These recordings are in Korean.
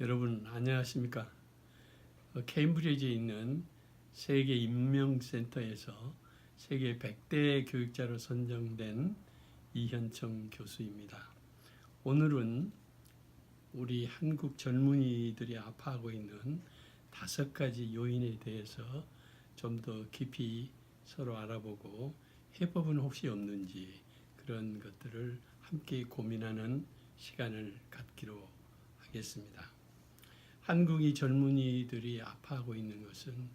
여러분 안녕하십니까? 케임브리지에 있는 세계 인명센터에서 세계 100대 교육자로 선정된 이현청 교수입니다. 오늘은 우리 한국 젊은이들이 아파하고 있는 5가지 요인에 대해서 좀 더 깊이 서로 알아보고 해법은 혹시 없는지 그런 것들을 함께 고민하는 시간을 갖기로 하겠습니다. 한국의 젊은이들이 아파하고 있는 것은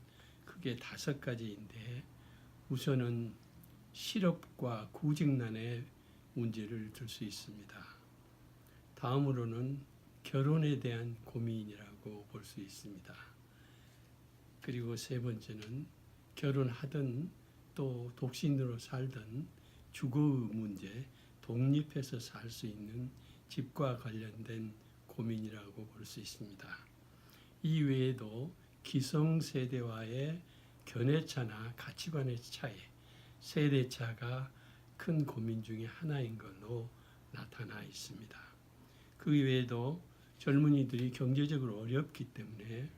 크게 5가지인데 우선은 실업과 구직난의 문제를 들 수 있습니다. 다음으로는 결혼에 대한 고민이라고 볼 수 있습니다. 그리고 세 번째는 결혼하든 또 독신으로 살든 주거의 문제, 독립해서 살 수 있는 집과 관련된 고민이라고 볼 수 있습니다. 이 외에도 기성세대와의 견해차나 가치관의 차이, 세대차가 큰 고민 중에 하나인 걸로 나타나 있습니다. 그 외에도 젊은이들이 경제적으로 어렵기 때문에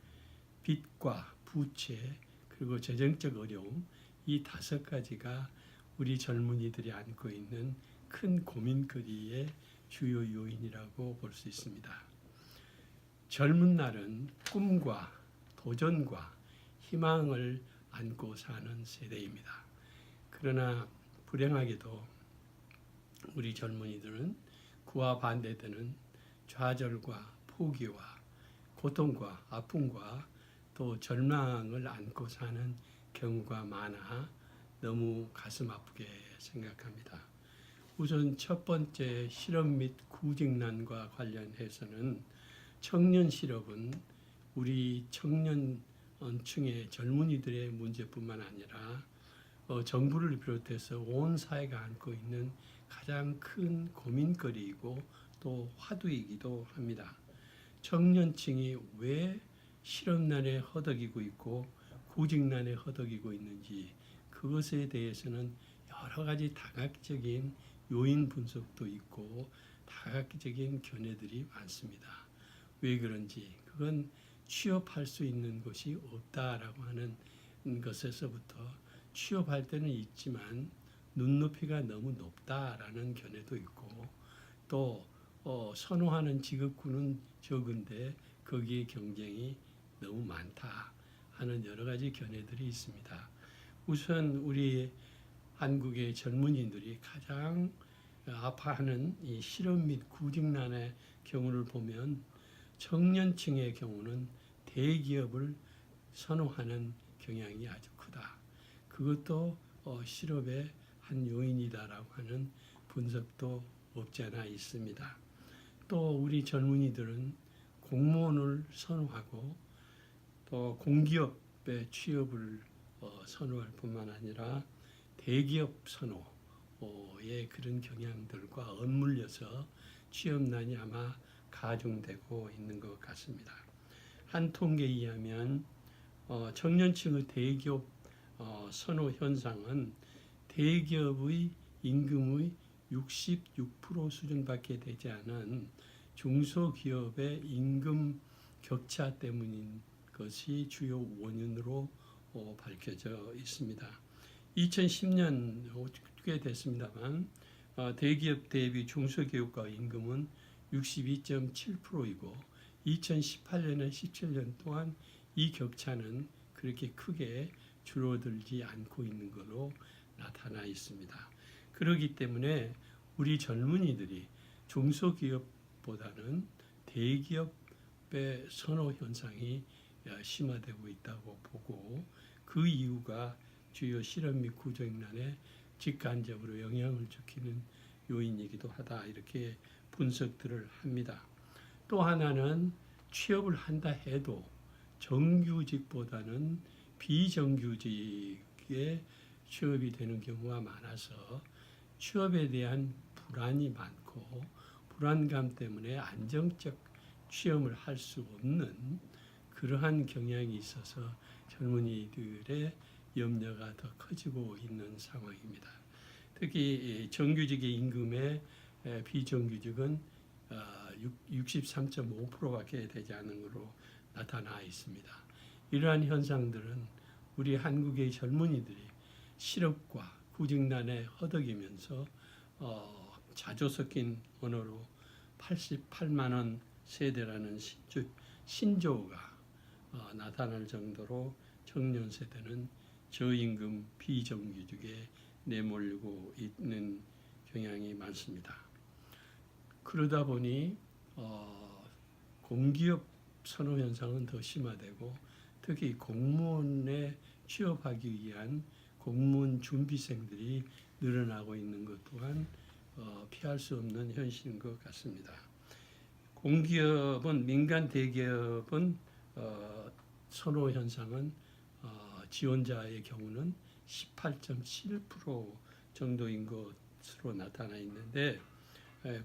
빚과 부채 그리고 재정적 어려움, 이 5가지가 우리 젊은이들이 안고 있는 큰 고민거리의 주요 요인이라고 볼 수 있습니다. 젊은 날은 꿈과 도전과 희망을 안고 사는 세대입니다. 그러나 불행하게도 우리 젊은이들은 그와 반대되는 좌절과 포기와 고통과 아픔과 또 절망을 안고 사는 경우가 많아 너무 가슴 아프게 생각합니다. 우선 첫 번째 실업 및 구직난과 관련해서는 청년 실업은 우리 청년층의 젊은이들의 문제뿐만 아니라 정부를 비롯해서 온 사회가 안고 있는 가장 큰 고민거리이고 또 화두이기도 합니다. 청년층이 왜 실업난에 허덕이고 있고 구직난에 허덕이고 있는지 그것에 대해서는 여러 가지 다각적인 요인 분석도 있고 다각적인 견해들이 많습니다. 왜 그런지 그건 취업할 수 있는 곳이 없다라고 하는 것에서부터 취업할 때는 있지만 눈높이가 너무 높다라는 견해도 있고 또 선호하는 직업군은 적은데 거기에 경쟁이 너무 많다 하는 여러 가지 견해들이 있습니다. 우선 우리 한국의 젊은이들이 가장 아파하는 이 실업 및 구직난의 경우를 보면 청년층의 경우는 대기업을 선호하는 경향이 아주 크다. 그것도 실업의 한 요인이다라고 하는 분석도 없지 않아 있습니다. 또 우리 젊은이들은 공무원을 선호하고 또 공기업의 취업을 선호할 뿐만 아니라 대기업 선호의 그런 경향들과 엇물려서 취업난이 아마 가중되고 있는 것 같습니다. 한 통계에 의하면 청년층의 대기업 선호 현상은 대기업의 임금의 66% 수준밖에 되지 않은 중소기업의 임금 격차 때문인 것이 주요 원인으로 밝혀져 있습니다. 2010년 꽤 됐습니다만 대기업 대비 중소기업과 임금은 62.7%이고 2018년에 17년 동안 이 격차는 그렇게 크게 줄어들지 않고 있는 것으로 나타나 있습니다. 그렇기 때문에 우리 젊은이들이 중소기업보다는 대기업의 선호 현상이 심화되고 있다고 보고 그 이유가 주요 실업 및 구직난에 직간접으로 영향을 주기는 요인이기도 하다 이렇게 분석들을 합니다. 또 하나는 취업을 한다 해도 정규직보다는 비정규직에 취업이 되는 경우가 많아서 취업에 대한 불안이 많고 불안감 때문에 안정적 취업을 할 수 없는 그러한 경향이 있어서 젊은이들의 염려가 더 커지고 있는 상황입니다. 특히 정규직의 임금에 비정규직은 63.5%밖에 되지 않는 것으로 나타나 있습니다. 이러한 현상들은 우리 한국의 젊은이들이 실업과 구직난에 허덕이면서 자조 섞인 언어로 88만 원 세대라는 신조어가 나타날 정도로 청년 세대는 저임금 비정규직에 내몰리고 있는 경향이 많습니다. 그러다 보니 공기업 선호 현상은 더 심화되고 특히 공무원에 취업하기 위한 공무원 준비생들이 늘어나고 있는 것 또한 피할 수 없는 현실인 것 같습니다. 공기업은 민간 대기업은 선호 현상은 지원자의 경우는 18.7% 정도인 것으로 나타나 있는데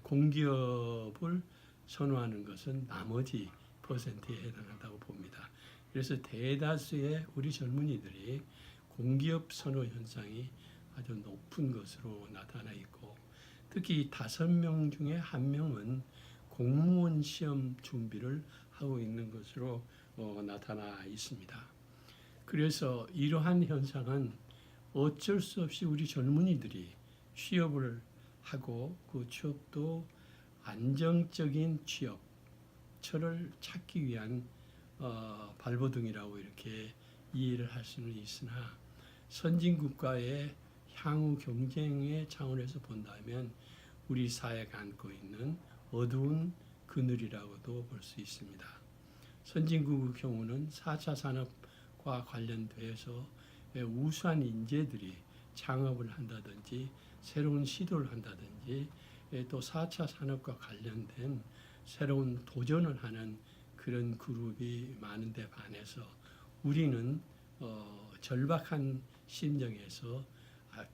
공기업을 선호하는 것은 나머지 퍼센트에 해당한다고 봅니다. 그래서 대다수의 우리 젊은이들이 공기업 선호 현상이 아주 높은 것으로 나타나 있고 특히 5명 중에 1명은 공무원 시험 준비를 하고 있는 것으로 나타나 있습니다. 그래서 이러한 현상은 어쩔 수 없이 우리 젊은이들이 취업을 하고 그 취업도 안정적인 취업처를 찾기 위한 발버둥이라고 이렇게 이해를 할 수는 있으나 선진국가의 향후 경쟁의 차원에서 본다면 우리 사회가 안고 있는 어두운 그늘이라고도 볼 수 있습니다. 선진국의 경우는 4차 산업과 관련돼서 우수한 인재들이 창업을 한다든지 새로운 시도를 한다든지 또 4차 산업과 관련된 새로운 도전을 하는 그런 그룹이 많은데 반해서 우리는 절박한 심정에서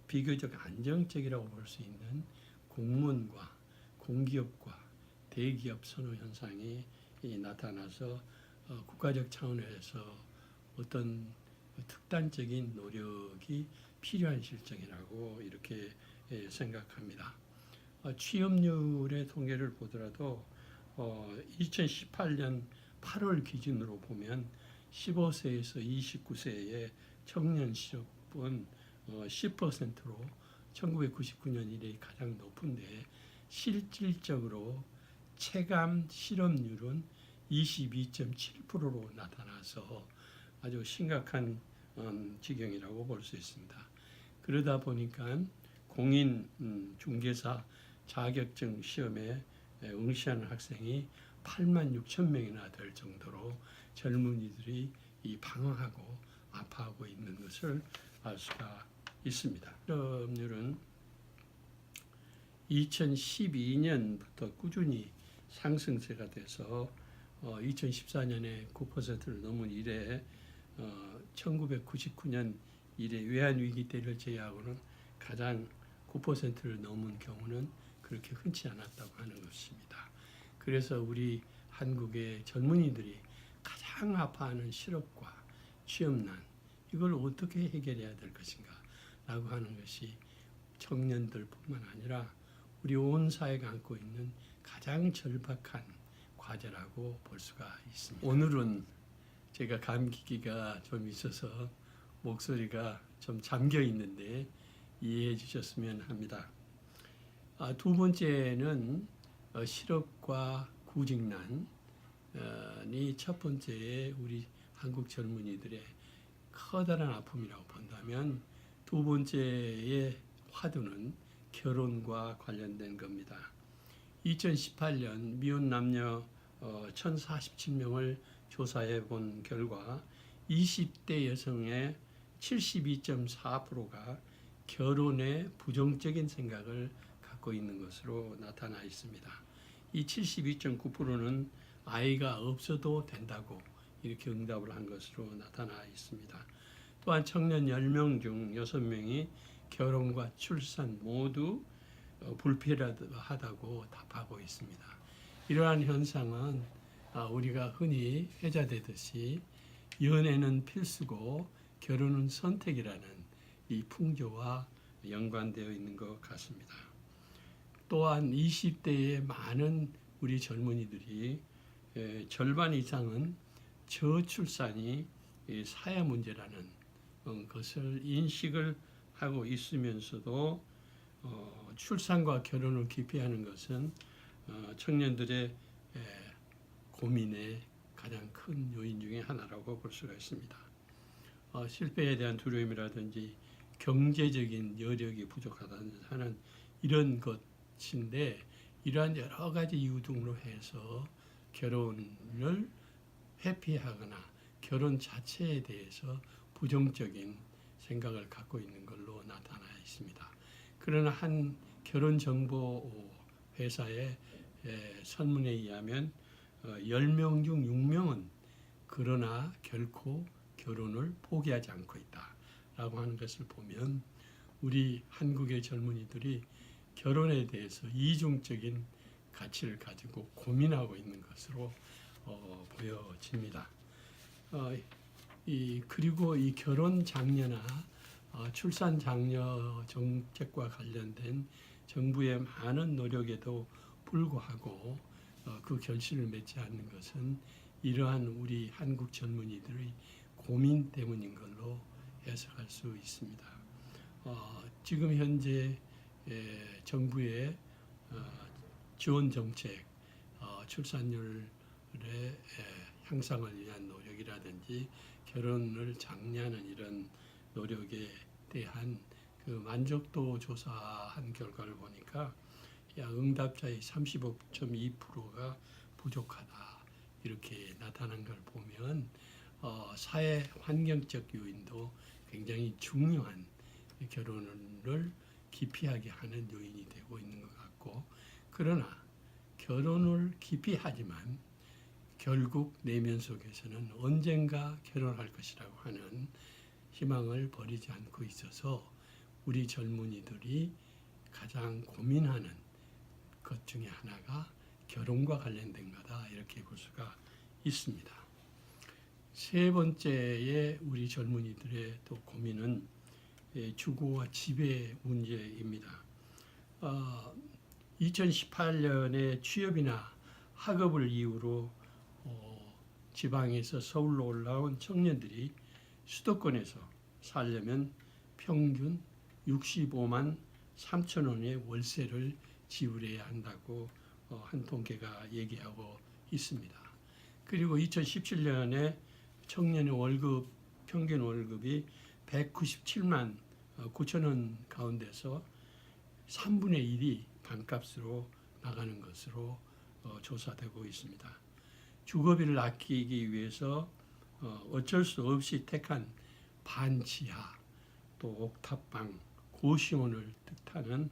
비교적 안정적이라고 볼 수 있는 공무원과 공기업과 대기업 선호 현상이 나타나서 국가적 차원에서 어떤 특단적인 노력이 필요한 실정이라고 이렇게 생각합니다. 취업률의 통계를 보더라도 2018년 8월 기준으로 보면 15세에서 29세의 청년 실업은 10%로 1999년 이래 가장 높은데 실질적으로 체감 실업률은 22.7%로 나타나서 아주 심각한 지경이라고 볼 수 있습니다. 그러다 보니까 공인 중개사 자격증 시험에 응시하는 학생이 8만 6천 명이나 될 정도로 젊은이들이 방황하고 아파하고 있는 것을 알 수가 있습니다. 실업률은 2012년부터 꾸준히 상승세가 돼서 2014년에 9%를 넘은 이래 1999년 이래 외환위기 때를 제외하고는 가장 9%를 넘은 경우는 그렇게 흔치 않았다고 하는 것입니다. 그래서 우리 한국의 젊은이들이 가장 아파하는 실업과 취업난 이걸 어떻게 해결해야 될 것인가 라고 하는 것이 청년들뿐만 아니라 우리 온 사회가 안고 있는 가장 절박한 과제라고 볼 수가 있습니다. 오늘은 제가 감기가 좀 있어서 목소리가 좀 잠겨 있는데 이해해 주셨으면 합니다. 두 번째는 실업과 구직난이 첫 번째 우리 한국 젊은이들의 커다란 아픔이라고 본다면 두 번째의 화두는 결혼과 관련된 겁니다. 2018년 미혼 남녀 1,047명을 조사해 본 결과 20대 여성의 72.4%가 결혼에 부정적인 생각을 갖고 있는 것으로 나타나 있습니다. 이 72.9%는 아이가 없어도 된다고 이렇게 응답을 한 것으로 나타나 있습니다. 또한 청년 10명 중 6명이 결혼과 출산 모두 불필요하다고 답하고 있습니다. 이러한 현상은 우리가 흔히 회자되듯이 연애는 필수고 결혼은 선택이라는 이 풍조와 연관되어 있는 것 같습니다. 또한 20대의 많은 우리 젊은이들이 절반 이상은 저출산이 사회 문제라는 것을 인식을 하고 있으면서도 출산과 결혼을 기피하는 것은 청년들의 고민의 가장 큰 요인 중에 하나라고 볼 수가 있습니다. 실패에 대한 두려움이라든지 경제적인 여력이 부족하다는 이런 것인데, 이러한 여러 가지 이유 등으로 해서 결혼을 회피하거나 결혼 자체에 대해서 부정적인 생각을 갖고 있는 걸로 나타나 있습니다. 그러나 한 결혼정보 회사의 설문에 의하면 10명 중 6명은 그러나 결코 결혼을 포기하지 않고 있다라고 하는 것을 보면, 우리 한국의 젊은이들이 결혼에 대해서 이중적인 가치를 가지고 고민하고 있는 것으로 보여집니다. 그리고 이 결혼 장려나 출산 장려 정책과 관련된 정부의 많은 노력에도 불구하고 그 결실을 맺지 않는 것은 이러한 우리 한국 젊은이들의 고민 때문인 걸로 해석할 수 있습니다. 지금 현재 정부의 지원 정책, 출산율의 향상을 위한 노력이라든지 결혼을 장려하는 이런 노력에 대한 그 만족도 조사한 결과를 보니까 응답자의 35.2%가 부족하다, 이렇게 나타난 걸 보면 사회 환경적 요인도 굉장히 중요한 결혼을 기피하게 하는 요인이 되고 있는 것 같고, 그러나 결혼을 기피하지만 결국 내면 속에서는 언젠가 결혼할 것이라고 하는 희망을 버리지 않고 있어서 우리 젊은이들이 가장 고민하는 것 중에 하나가 결혼과 관련된 거다, 이렇게 볼 수가 있습니다. 세 번째의 우리 젊은이들의 또 고민은 주거와 지배 문제입니다. 2018년에 취업이나 학업을 이유로 지방에서 서울로 올라온 청년들이 수도권에서 살려면 평균 65만 3천 원의 월세를 지불해야 한다고 한 통계가 얘기하고 있습니다. 그리고 2017년에 청년의 평균 월급이 197만 9천 원 가운데서 3분의 1이 반값으로 나가는 것으로 조사되고 있습니다. 주거비를 아끼기 위해서 어쩔 수 없이 택한 반지하, 또 옥탑방, 고시원을 뜻하는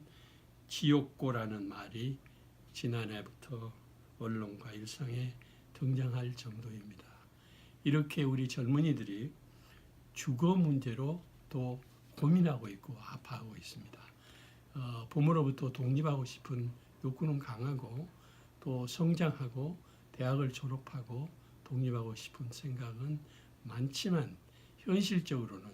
지옥고라는 말이 지난해부터 언론과 일상에 등장할 정도입니다. 이렇게 우리 젊은이들이 주거 문제로 또 고민하고 있고 아파하고 있습니다. 부모로부터 독립하고 싶은 욕구는 강하고, 또 성장하고 대학을 졸업하고 독립하고 싶은 생각은 많지만 현실적으로는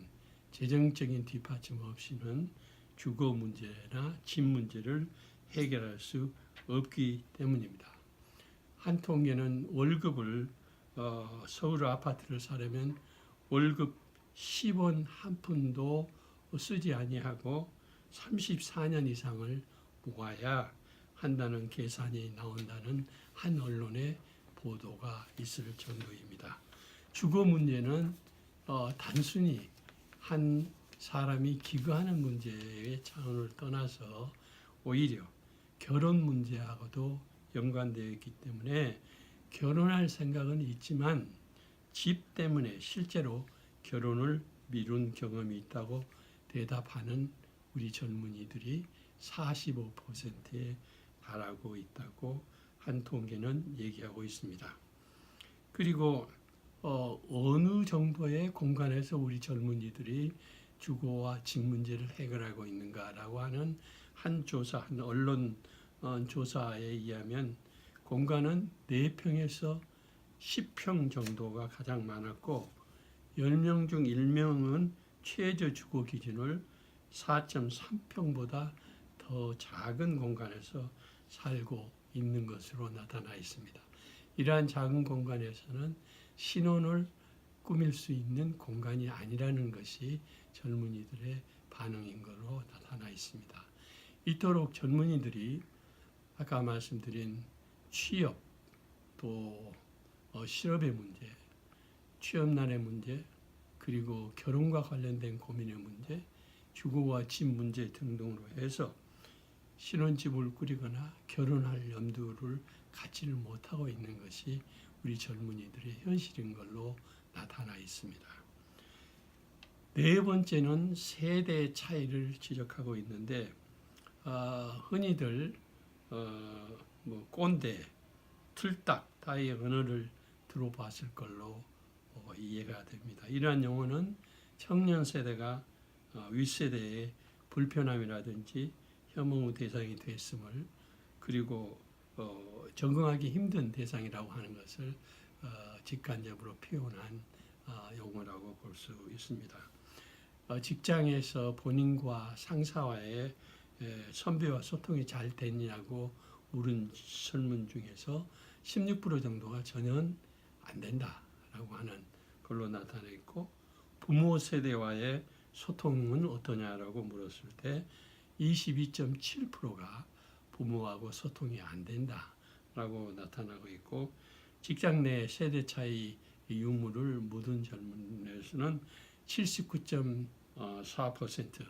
재정적인 뒷받침 없이는 주거 문제나 집 문제를 해결할 수 없기 때문입니다. 한 통계는 월급을 서울 아파트를 사려면 월급 10원 한 푼도 쓰지 아니하고 34년 이상을 모아야 한다는 계산이 나온다는 한 언론의 보도가 있을 정도입니다. 주거 문제는 단순히 한 사람이 기거하는 문제의 차원을 떠나서 오히려 결혼 문제하고도 연관되어 있기 때문에 결혼할 생각은 있지만 집 때문에 실제로 결혼을 미룬 경험이 있다고 대답하는 우리 젊은이들이 45%에 달하고 있다고 한 통계는 얘기하고 있습니다. 그리고 어느 정도의 공간에서 우리 젊은이들이 주거와 집 문제를 해결하고 있는가라고 하는 한 언론 조사에 의하면 공간은 4평에서 10평 정도가 가장 많았고, 10명 중 1명은 최저 주거 기준을 4.3평보다 더 작은 공간에서 살고 있는 것으로 나타나 있습니다. 이러한 작은 공간에서는 신혼을 꾸밀 수 있는 공간이 아니라는 것이 젊은이들의 반응인 것으로 나타나 있습니다. 이토록 젊은이들이 아까 말씀드린 취업, 또 실업의 문제, 취업난의 문제, 그리고 결혼과 관련된 고민의 문제, 주거와 집 문제 등등으로 해서 신혼집을 꾸리거나 결혼할 염두를 갖지를 못하고 있는 것이 우리 젊은이들의 현실인 걸로 나타나 있습니다. 네 번째는 세대 차이를 지적하고 있는데 흔히들 꼰대, 틀딱 따위의 언어를 들어봤을 걸로 이해가 됩니다. 이러한 용어는 청년 세대가 윗세대의 불편함이라든지 혐오 대상이 됐음을, 그리고 적응하기 힘든 대상이라고 하는 것을 직간접으로 표현한 용어라고 볼 수 있습니다. 직장에서 본인과 상사와의 선배와 소통이 잘 됐냐고 물은 설문 중에서 16% 정도가 전혀 안 된다라고 하는 걸로 나타나 있고, 부모 세대와의 소통은 어떠냐라고 물었을 때 22.7%가 부모하고 소통이 안 된다라고 나타나고 있고, 직장 내 세대 차이 유무를 묻은 질문에서는 79.4%,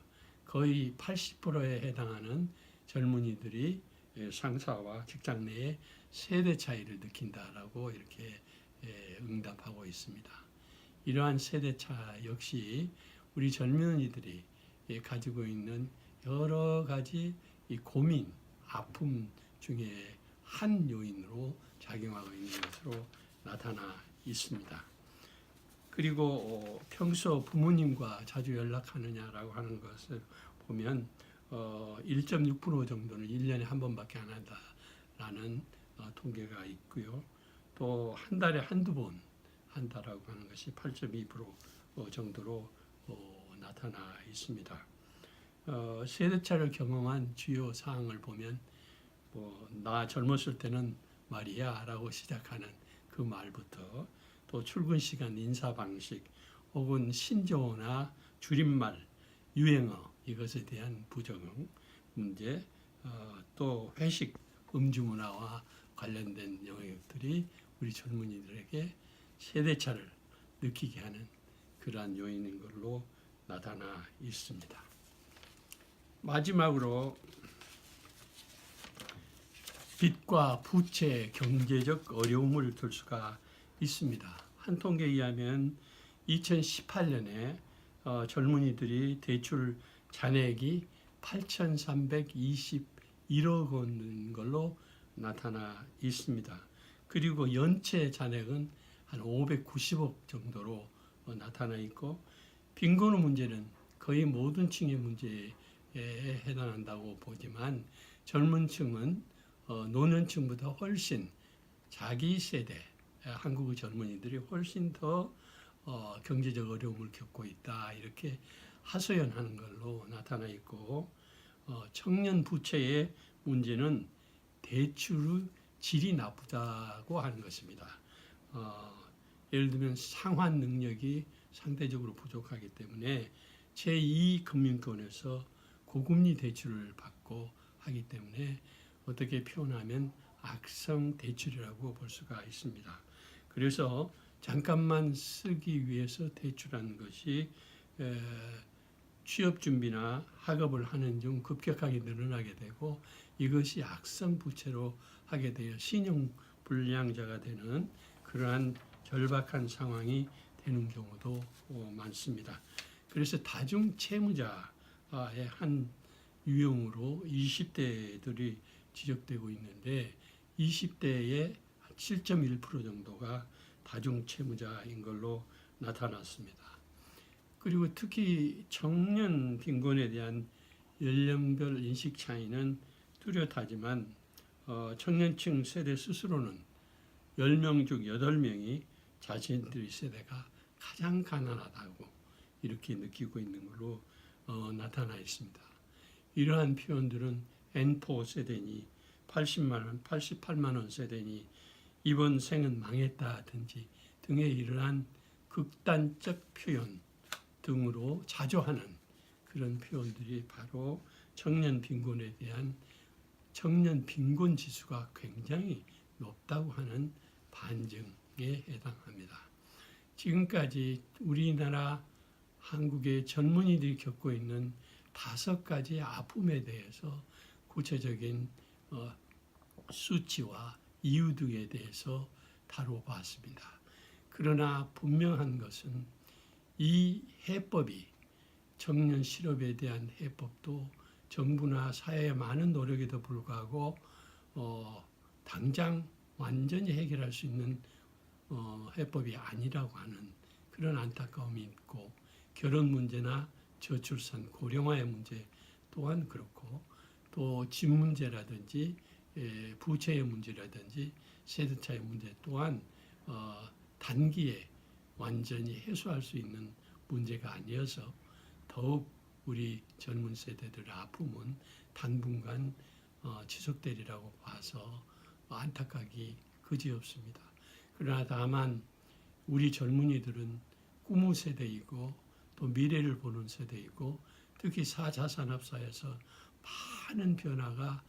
거의 80%에 해당하는 젊은이들이 상사와 직장 내의 세대 차이를 느낀다라고 이렇게 응답하고 있습니다. 이러한 세대 차 역시 우리 젊은이들이 가지고 있는 여러 가지 이 고민, 아픔 중에 한 요인으로 작용하고 있는 것으로 나타나 있습니다. 그리고 평소 부모님과 자주 연락하느냐라고 하는 것을 보면 1.6% 정도는 1년에 한 번밖에 안 한다라는 통계가 있고요. 또 한 달에 한두 번 한다라고 하는 것이 8.2% 정도로 나타나 있습니다. 세대차를 경험한 주요 사항을 보면 나 젊었을 때는 말이야 라고 시작하는 그 말부터, 또 출근 시간 인사 방식 혹은 신조어나 줄임말, 유행어 이것에 대한 부적응 문제, 또 회식 음주 문화와 관련된 영역들이 우리 젊은이들에게 세대차를 느끼게 하는 그러한 요인인 걸로 나타나 있습니다. 마지막으로 빚과 부채, 경제적 어려움을 들 수가 있습니다. 한 통계에 의하면 2018년에 젊은이들이 대출 잔액이 8,321억 원인 걸로 나타나 있습니다. 그리고 연체 잔액은 한 590억 정도로 나타나 있고, 빈곤의 문제는 거의 모든 층의 문제에 해당한다고 보지만 젊은 층은 노년층보다 훨씬 자기 세대, 한국의 젊은이들이 훨씬 더 경제적 어려움을 겪고 있다, 이렇게 하소연하는 걸로 나타나 있고, 청년 부채의 문제는 대출의 질이 나쁘다고 하는 것입니다. 예를 들면 상환 능력이 상대적으로 부족하기 때문에 제2금융권에서 고금리 대출을 받고 하기 때문에 어떻게 표현하면 악성 대출이라고 볼 수가 있습니다. 그래서 잠깐만 쓰기 위해서 대출하는 것이 취업 준비나 학업을 하는 중 급격하게 늘어나게 되고, 이것이 악성 부채로 하게 되어 신용 불량자가 되는 그러한 절박한 상황이 되는 경우도 많습니다. 그래서 다중 채무자의 한 유형으로 20대들이 지적되고 있는데, 20대의 7.1% 정도가 다중 채무자인 걸로 나타났습니다. 그리고 특히 청년 빈곤에 대한 연령별 인식 차이는 뚜렷하지만 청년층 세대 스스로는 10명 중 8명이 자신들의 세대가 가장 가난하다고 이렇게 느끼고 있는 걸로 나타나 있습니다. 이러한 표현들은 N4 세대니 80만 원, 88만 원 세대니 이번 생은 망했다든지 등의 이러한 극단적 표현 등으로 자조하는 그런 표현들이 바로 청년 빈곤에 대한 청년 빈곤 지수가 굉장히 높다고 하는 반증에 해당합니다. 지금까지 우리나라 한국의 젊은이들이 겪고 있는 5가지 아픔에 대해서 구체적인 수치와 이유 등에 대해서 다뤄봤습니다. 그러나 분명한 것은 이 해법이 청년 실업에 대한 해법도 정부나 사회의 많은 노력에도 불구하고 당장 완전히 해결할 수 있는 해법이 아니라고 하는 그런 안타까움이 있고 결혼 문제나 저출산 고령화의 문제 또한 그렇고 또 집 문제라든지 부채의 문제라든지 세대 차이 문제 또한 단기에 완전히 해소할 수 있는 문제가 아니어서 더욱 우리 젊은 세대들의 아픔은 당분간 지속되리라고 봐서 안타깝기 그지없습니다. 그러나 다만 우리 젊은이들은 꿈의 세대이고 또 미래를 보는 세대이고 특히 4차 산업사에서 많은 변화가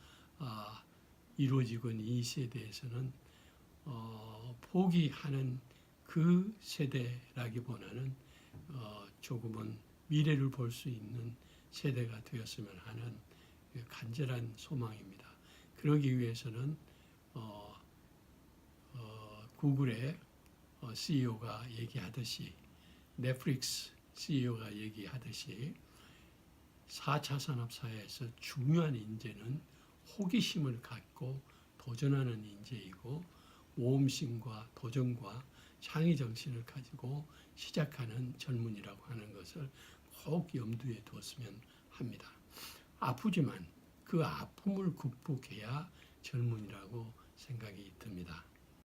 이루어지고 있는 이 세대에서는 포기하는 그 세대라기보다는 조금은 미래를 볼 수 있는 세대가 되었으면 하는 간절한 소망입니다. 그러기 위해서는 구글의 CEO가 얘기하듯이 넷플릭스 CEO가 얘기하듯이 4차 산업사회에서 중요한 인재는 호기심을 갖고 도전하는 인재이고 모험심과 도전과 창의정신을 가지고 시작하는 젊은이라고 하는 것을 꼭 염두에 두었으면 합니다. 아프지만 그 아픔을 극복해야 젊은이라고 생각이 듭니다.